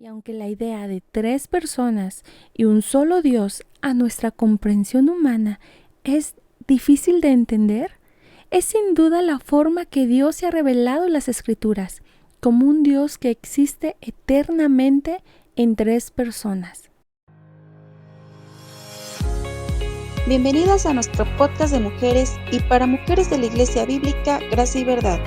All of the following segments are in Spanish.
Y aunque la idea de tres personas y un solo Dios a nuestra comprensión humana es difícil de entender, es sin duda la forma que Dios se ha revelado en las Escrituras, como un Dios que existe eternamente en tres personas. Bienvenidas a nuestro podcast de mujeres y para mujeres de la Iglesia Bíblica Gracia y Verdad.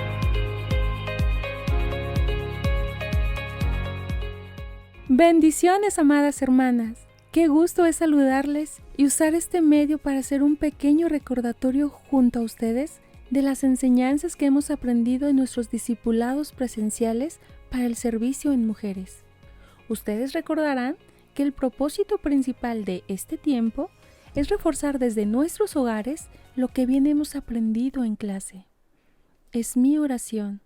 Bendiciones, amadas hermanas. Qué gusto es saludarles y usar este medio para hacer un pequeño recordatorio junto a ustedes de las enseñanzas que hemos aprendido en nuestros discipulados presenciales para el servicio en mujeres. Ustedes recordarán que el propósito principal de este tiempo es reforzar desde nuestros hogares lo que bien hemos aprendido en clase. Es mi oración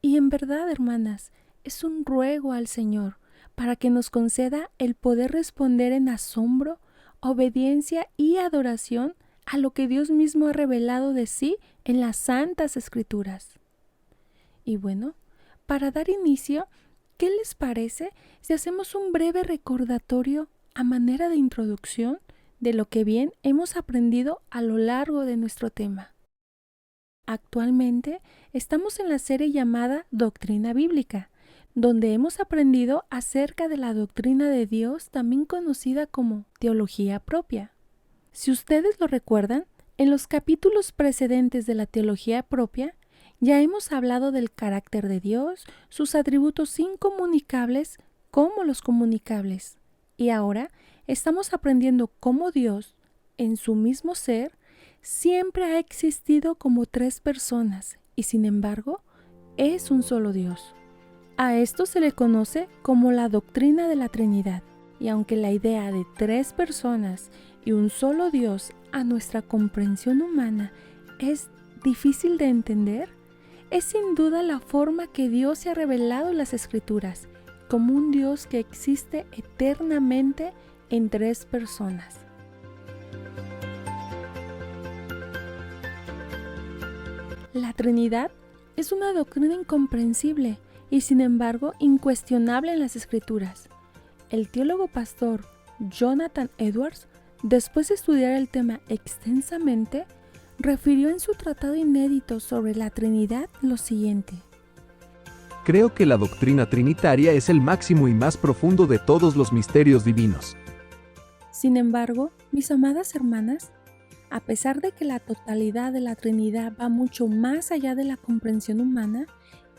y en verdad, hermanas, es un ruego al Señor para que nos conceda el poder responder en asombro, obediencia y adoración a lo que Dios mismo ha revelado de sí en las Santas Escrituras. Y bueno, para dar inicio, ¿qué les parece si hacemos un breve recordatorio a manera de introducción de lo que bien hemos aprendido a lo largo de nuestro tema? Actualmente estamos en la serie llamada Doctrina Bíblica, donde hemos aprendido acerca de la doctrina de Dios, también conocida como teología propia. Si ustedes lo recuerdan, en los capítulos precedentes de la teología propia, ya hemos hablado del carácter de Dios, sus atributos incomunicables como los comunicables. Y ahora estamos aprendiendo cómo Dios, en su mismo ser, siempre ha existido como tres personas y sin embargo es un solo Dios. A esto se le conoce como la doctrina de la Trinidad. Y aunque la idea de tres personas y un solo Dios a nuestra comprensión humana es difícil de entender, es sin duda la forma que Dios se ha revelado en las Escrituras, como un Dios que existe eternamente en tres personas. La Trinidad es una doctrina incomprensible y sin embargo incuestionable en las Escrituras. El teólogo pastor Jonathan Edwards, después de estudiar el tema extensamente, refirió en su tratado inédito sobre la Trinidad lo siguiente. Creo que la doctrina trinitaria es el máximo y más profundo de todos los misterios divinos. Sin embargo, mis amadas hermanas, a pesar de que la totalidad de la Trinidad va mucho más allá de la comprensión humana,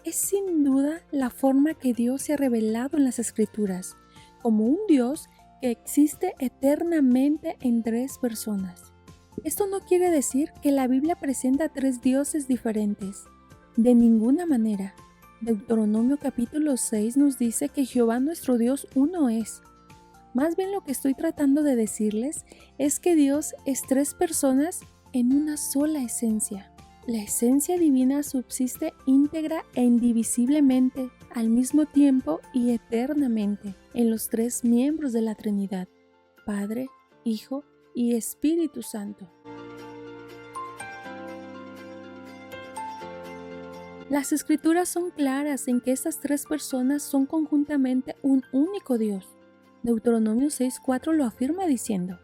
es sin duda la forma que Dios se ha revelado en las Escrituras, como un Dios que existe eternamente en tres personas. Esto no quiere decir que la Biblia presenta tres dioses diferentes. De ninguna manera. Deuteronomio capítulo 6 nos dice que Jehová nuestro Dios uno es. Más bien lo que estoy tratando de decirles es que Dios es tres personas en una sola esencia. La esencia divina subsiste íntegra e indivisiblemente, al mismo tiempo y eternamente, en los tres miembros de la Trinidad, Padre, Hijo y Espíritu Santo. Las Escrituras son claras en que estas tres personas son conjuntamente un único Dios. Deuteronomio 6:4 lo afirma diciendo: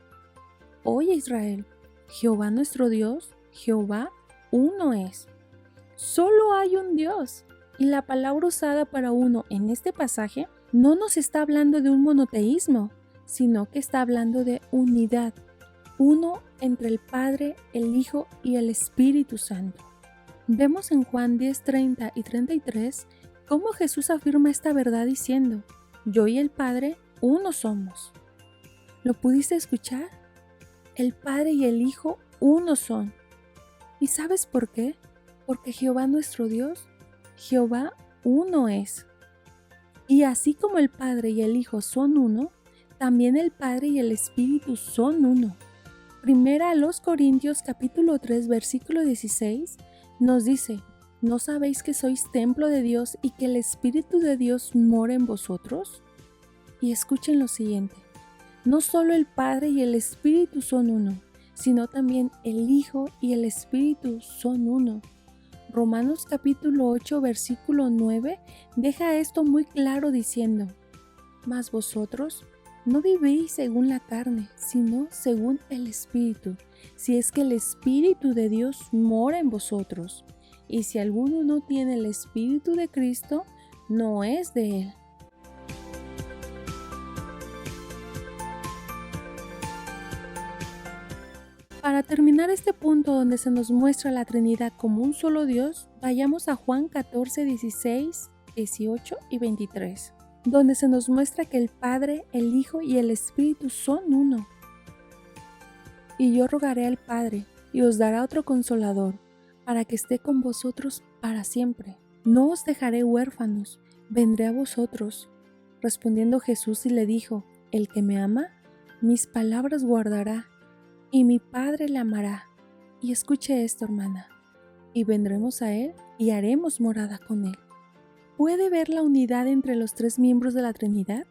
Oye Israel, Jehová nuestro Dios, Jehová uno es. Solo hay un Dios. Y la palabra usada para uno en este pasaje no nos está hablando de un monoteísmo, sino que está hablando de unidad. Uno entre el Padre, el Hijo y el Espíritu Santo. Vemos en Juan 10:30 y 33 cómo Jesús afirma esta verdad diciendo: Yo y el Padre uno somos. ¿Lo pudiste escuchar? El Padre y el Hijo uno son. ¿Y sabes por qué? Porque Jehová nuestro Dios, Jehová uno es. Y así como el Padre y el Hijo son uno, también el Padre y el Espíritu son uno. Primera a los Corintios capítulo 3 versículo 16 nos dice: ¿No sabéis que sois templo de Dios y que el Espíritu de Dios mora en vosotros? Y escuchen lo siguiente: no solo el Padre y el Espíritu son uno, sino también el Hijo y el Espíritu son uno. Romanos capítulo 8 versículo 9 deja esto muy claro diciendo: Mas vosotros no vivís según la carne, sino según el Espíritu, si es que el Espíritu de Dios mora en vosotros. Y si alguno no tiene el Espíritu de Cristo, no es de él. Para terminar este punto donde se nos muestra la Trinidad como un solo Dios, vayamos a Juan 14, 16, 18 y 23, donde se nos muestra que el Padre, el Hijo y el Espíritu son uno. Y yo rogaré al Padre, y os dará otro Consolador, para que esté con vosotros para siempre. No os dejaré huérfanos, vendré a vosotros. Respondiendo Jesús y le dijo, el que me ama, mis palabras guardará, y mi Padre le amará. Y escuche esto, hermana, y vendremos a él y haremos morada con él. ¿Puede ver la unidad entre los tres miembros de la Trinidad?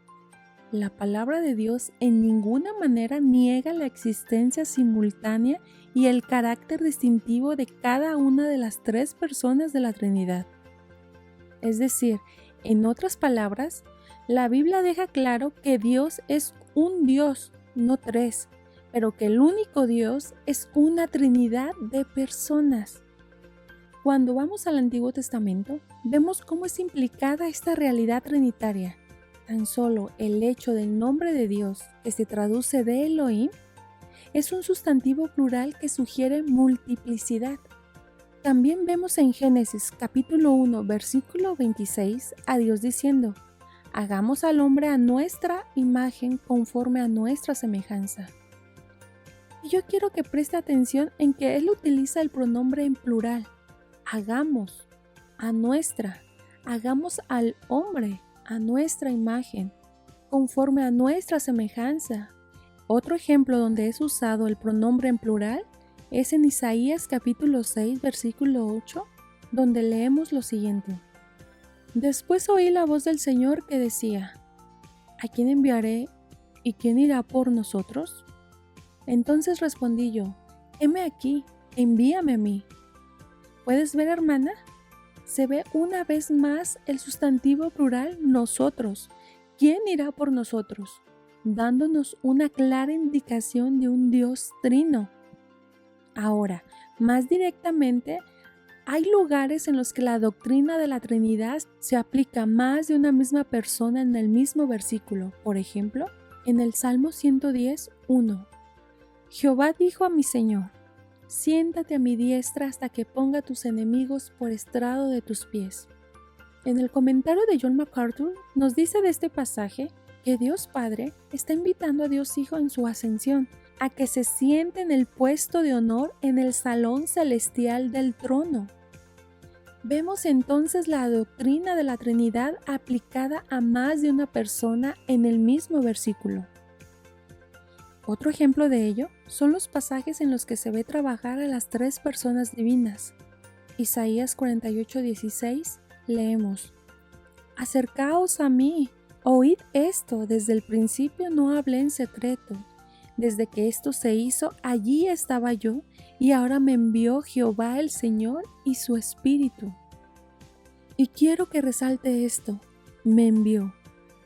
La palabra de Dios en ninguna manera niega la existencia simultánea y el carácter distintivo de cada una de las tres personas de la Trinidad. Es decir, en otras palabras, la Biblia deja claro que Dios es un Dios, no tres, pero que el único Dios es una Trinidad de personas. Cuando vamos al Antiguo Testamento, vemos cómo es implicada esta realidad trinitaria. Tan solo el hecho del nombre de Dios, que se traduce de Elohim, es un sustantivo plural que sugiere multiplicidad. También vemos en Génesis capítulo 1, versículo 26 a Dios diciendo, hagamos al hombre a nuestra imagen conforme a nuestra semejanza. Y yo quiero que preste atención en que él utiliza el pronombre en plural. Hagamos a nuestra, hagamos al hombre a nuestra imagen, conforme a nuestra semejanza. Otro ejemplo donde es usado el pronombre en plural es en Isaías capítulo 6, versículo 8, donde leemos lo siguiente. Después oí la voz del Señor que decía, ¿a quién enviaré y quién irá por nosotros? Entonces respondí yo, heme aquí, envíame a mí. ¿Puedes ver, hermana? Se ve una vez más el sustantivo plural nosotros. ¿Quién irá por nosotros? Dándonos una clara indicación de un Dios trino. Ahora, más directamente, hay lugares en los que la doctrina de la Trinidad se aplica más de una misma persona en el mismo versículo. Por ejemplo, en el Salmo 110, 1. Jehová dijo a mi Señor, siéntate a mi diestra hasta que ponga tus enemigos por estrado de tus pies. En el comentario de John MacArthur nos dice de este pasaje que Dios Padre está invitando a Dios Hijo en su ascensión a que se siente en el puesto de honor en el salón celestial del trono. Vemos entonces la doctrina de la Trinidad aplicada a más de una persona en el mismo versículo. Otro ejemplo de ello son los pasajes en los que se ve trabajar a las tres personas divinas. Isaías 48:16 leemos, acercaos a mí, oíd esto, desde el principio no hablé en secreto, desde que esto se hizo allí estaba yo, y ahora me envió Jehová el Señor y su Espíritu. Y quiero que resalte esto, me envió.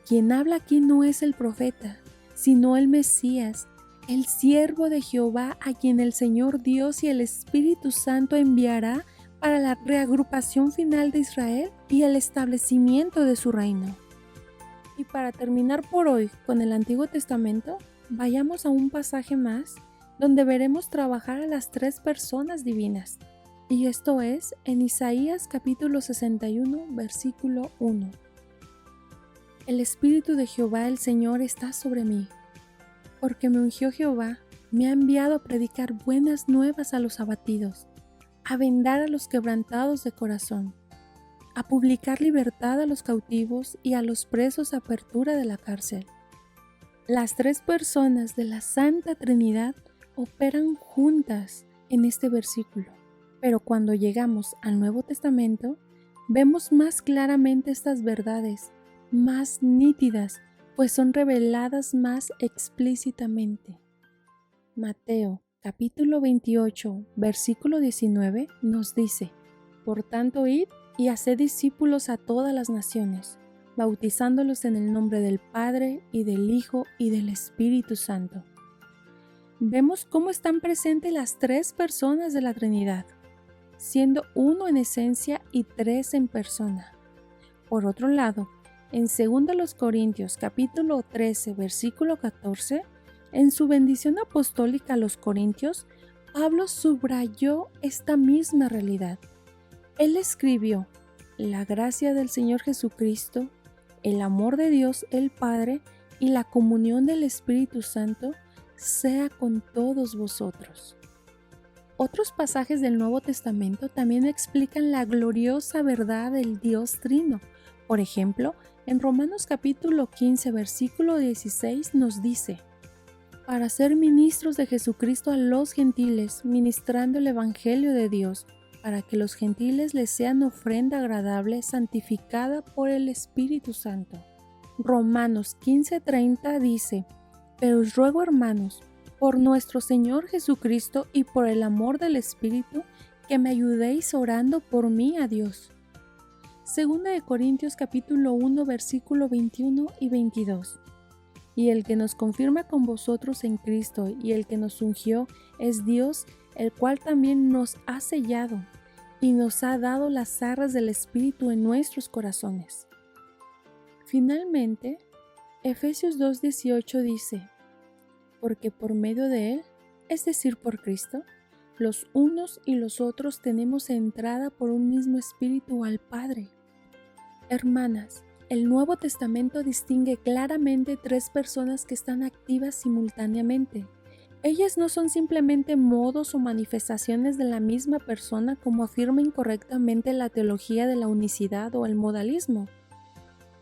Quien habla aquí no es el profeta, sino el Mesías, el siervo de Jehová a quien el Señor Dios y el Espíritu Santo enviará para la reagrupación final de Israel y el establecimiento de su reino. Y para terminar por hoy con el Antiguo Testamento, vayamos a un pasaje más donde veremos trabajar a las tres personas divinas. Y esto es en Isaías capítulo 61, versículo 1. El Espíritu de Jehová el Señor está sobre mí, porque me ungió Jehová, me ha enviado a predicar buenas nuevas a los abatidos, a vendar a los quebrantados de corazón, a publicar libertad a los cautivos y a los presos apertura de la cárcel. Las tres personas de la Santa Trinidad operan juntas en este versículo, pero cuando llegamos al Nuevo Testamento, vemos más claramente estas verdades, más nítidas, pues son reveladas más explícitamente. Mateo capítulo 28, versículo 19 nos dice, por tanto id y haced discípulos a todas las naciones, bautizándolos en el nombre del Padre, y del Hijo, y del Espíritu Santo. Vemos cómo están presentes las tres personas de la Trinidad, siendo uno en esencia y tres en persona. Por otro lado, en 2 Corintios capítulo 13, versículo 14, en su bendición apostólica a los Corintios, Pablo subrayó esta misma realidad. Él escribió: la gracia del Señor Jesucristo, el amor de Dios el Padre y la comunión del Espíritu Santo sea con todos vosotros. Otros pasajes del Nuevo Testamento también explican la gloriosa verdad del Dios Trino. Por ejemplo, en Romanos capítulo 15, versículo 16 nos dice: para ser ministros de Jesucristo a los gentiles, ministrando el Evangelio de Dios, para que los gentiles les sean ofrenda agradable, santificada por el Espíritu Santo. Romanos 15:30 dice: pero os ruego, hermanos, por nuestro Señor Jesucristo y por el amor del Espíritu, que me ayudéis orando por mí a Dios. 2 Corintios capítulo 1, versículo 21 y 22. Y el que nos confirma con vosotros en Cristo y el que nos ungió es Dios, el cual también nos ha sellado y nos ha dado las arras del Espíritu en nuestros corazones. Finalmente, Efesios 2:18 dice: porque por medio de Él, es decir, por Cristo, los unos y los otros tenemos entrada por un mismo Espíritu al Padre. Hermanas, el Nuevo Testamento distingue claramente tres personas que están activas simultáneamente. Ellas no son simplemente modos o manifestaciones de la misma persona, como afirma incorrectamente la teología de la unicidad o el modalismo,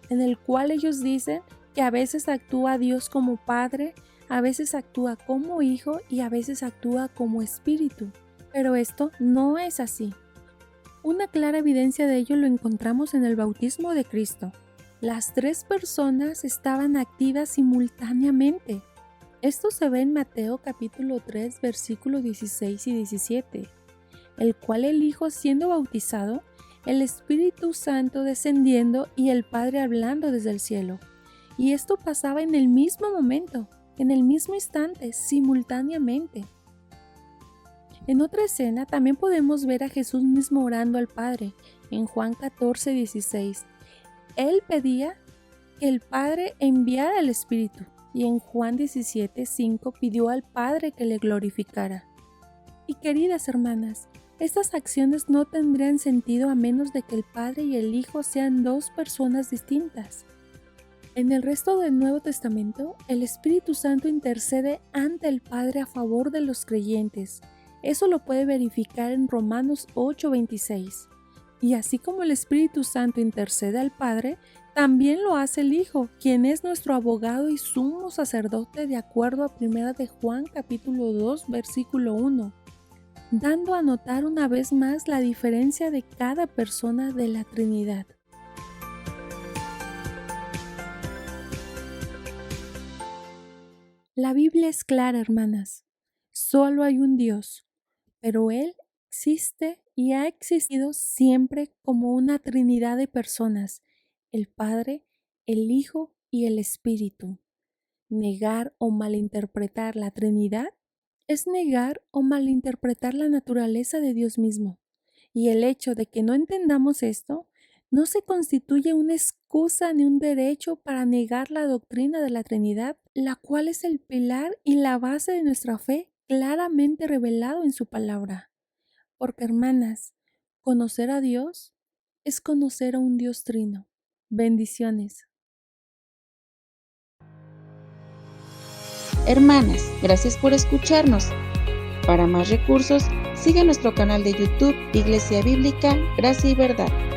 en el cual ellos dicen que a veces actúa Dios como Padre, a veces actúa como Hijo y a veces actúa como Espíritu. Pero esto no es así. Una clara evidencia de ello lo encontramos en el bautismo de Cristo. Las tres personas estaban activas simultáneamente. Esto se ve en Mateo capítulo 3, versículos 16 y 17, el cual el Hijo siendo bautizado, el Espíritu Santo descendiendo y el Padre hablando desde el cielo. Y esto pasaba en el mismo momento, en el mismo instante, simultáneamente. En otra escena también podemos ver a Jesús mismo orando al Padre, en Juan 14, 16. Él pedía que el Padre enviara al Espíritu, y en Juan 17, 5 pidió al Padre que le glorificara. Y queridas hermanas, estas acciones no tendrían sentido a menos de que el Padre y el Hijo sean dos personas distintas. En el resto del Nuevo Testamento, el Espíritu Santo intercede ante el Padre a favor de los creyentes. Eso lo puede verificar en Romanos 8:26. Y así como el Espíritu Santo intercede al Padre, también lo hace el Hijo, quien es nuestro abogado y sumo sacerdote de acuerdo a 1 de Juan capítulo 2, versículo 1, dando a notar una vez más la diferencia de cada persona de la Trinidad. La Biblia es clara, hermanas. Solo hay un Dios, pero Él existe y ha existido siempre como una trinidad de personas, el Padre, el Hijo y el Espíritu. Negar o malinterpretar la Trinidad es negar o malinterpretar la naturaleza de Dios mismo. Y el hecho de que no entendamos esto no se constituye una excusa ni un derecho para negar la doctrina de la Trinidad, la cual es el pilar y la base de nuestra fe, claramente revelado en su palabra. Porque, hermanas, conocer a Dios es conocer a un Dios trino. Bendiciones. Hermanas, gracias por escucharnos. Para más recursos, sigue nuestro canal de YouTube Iglesia Bíblica, Gracia y Verdad.